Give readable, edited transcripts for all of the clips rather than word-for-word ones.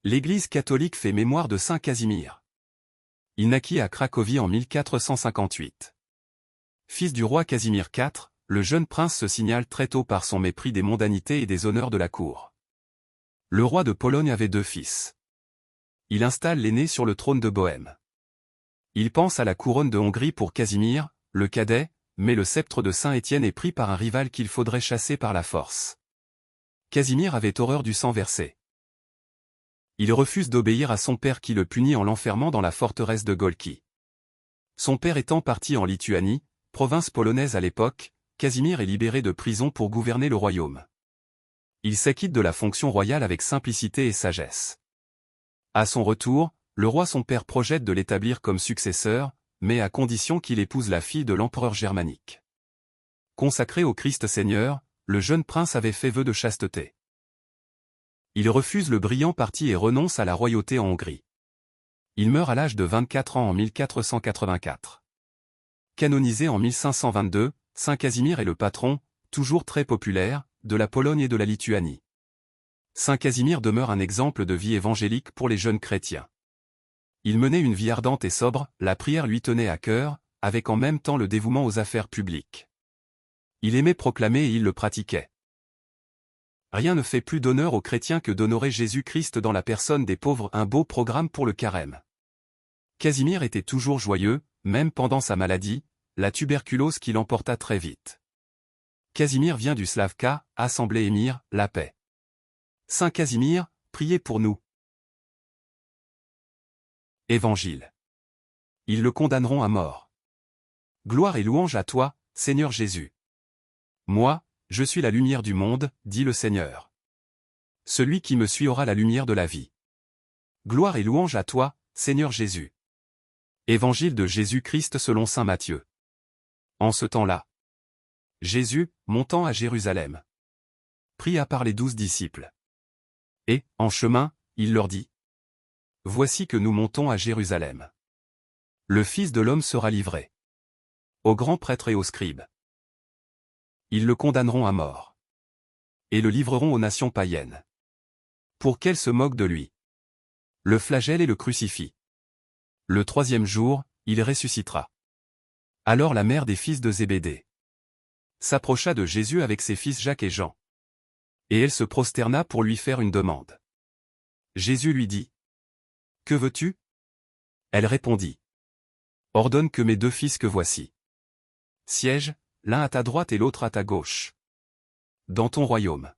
L'Église catholique fait mémoire de saint Casimir. Il naquit à Cracovie en 1458. Fils du roi Casimir IV, le jeune prince se signale très tôt par son mépris des mondanités et des honneurs de la cour. Le roi de Pologne avait 2 fils. Il installe l'aîné sur le trône de Bohême. Il pense à la couronne de Hongrie pour Casimir, le cadet, mais le sceptre de Saint-Étienne est pris par un rival qu'il faudrait chasser par la force. Casimir avait horreur du sang versé. Il refuse d'obéir à son père qui le punit en l'enfermant dans la forteresse de Golki. Son père étant parti en Lituanie, province polonaise à l'époque, Casimir est libéré de prison pour gouverner le royaume. Il s'acquitte de la fonction royale avec simplicité et sagesse. À son retour, le roi son père projette de l'établir comme successeur, mais à condition qu'il épouse la fille de l'empereur germanique. Consacré au Christ Seigneur, le jeune prince avait fait vœu de chasteté. Il refuse le brillant parti et renonce à la royauté en Hongrie. Il meurt à l'âge de 24 ans en 1484. Canonisé en 1522, saint Casimir est le patron, toujours très populaire, de la Pologne et de la Lituanie. Saint Casimir demeure un exemple de vie évangélique pour les jeunes chrétiens. Il menait une vie ardente et sobre, la prière lui tenait à cœur, avec en même temps le dévouement aux affaires publiques. Il aimait proclamer et il le pratiquait. Rien ne fait plus d'honneur aux chrétiens que d'honorer Jésus-Christ dans la personne des pauvres, un beau programme pour le carême. Casimir était toujours joyeux, même pendant sa maladie, la tuberculose qui l'emporta très vite. Casimir vient du slave Ka, assemblée émir, la paix. Saint Casimir, priez pour nous. Évangile. Ils le condamneront à mort. Gloire et louange à toi, Seigneur Jésus. Moi, je suis la lumière du monde, dit le Seigneur. Celui qui me suit aura la lumière de la vie. Gloire et louange à toi, Seigneur Jésus. Évangile de Jésus-Christ selon saint Matthieu. En ce temps-là, Jésus, montant à Jérusalem, pria par les 12 disciples. Et, en chemin, il leur dit : Voici que nous montons à Jérusalem. Le Fils de l'homme sera livré aux grands prêtres et aux scribes. Ils le condamneront à mort. Et le livreront aux nations païennes, pour qu'elles se moquent de lui. Le flagellent et le crucifient. Le 3e jour, il ressuscitera. Alors la mère des fils de Zébédée s'approcha de Jésus avec ses fils Jacques et Jean. Et elle se prosterna pour lui faire une demande. Jésus lui dit : Que veux-tu ? Elle répondit : Ordonne que mes 2 fils que voici siègent, l'un à ta droite et l'autre à ta gauche, dans ton royaume.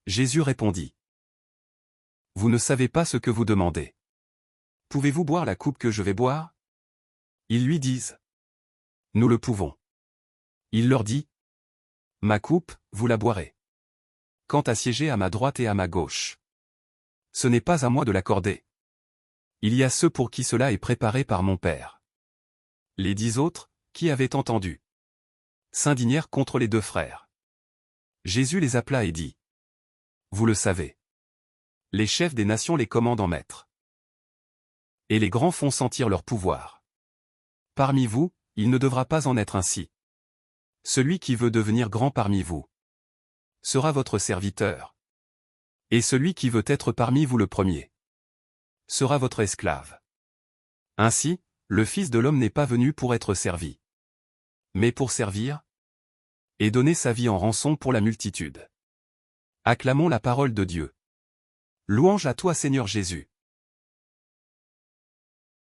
Jésus répondit : Vous ne savez pas ce que vous demandez. Pouvez-vous boire la coupe que je vais boire ? Ils lui disent : Nous le pouvons. Il leur dit : Ma coupe, vous la boirez. Quant à siéger à ma droite et à ma gauche, ce n'est pas à moi de l'accorder. Il y a ceux pour qui cela est préparé par mon Père. Les 10 autres, qui avaient entendu, s'indignèrent contre les 2 frères. Jésus les appela et dit : Vous le savez. Les chefs des nations les commandent en maîtres. Et les grands font sentir leur pouvoir. Parmi vous, il ne devra pas en être ainsi. Celui qui veut devenir grand parmi vous sera votre serviteur. Et celui qui veut être parmi vous le premier sera votre esclave. Ainsi, le Fils de l'homme n'est pas venu pour être servi, mais pour servir et donner sa vie en rançon pour la multitude. Acclamons la parole de Dieu. Louange à toi Seigneur Jésus.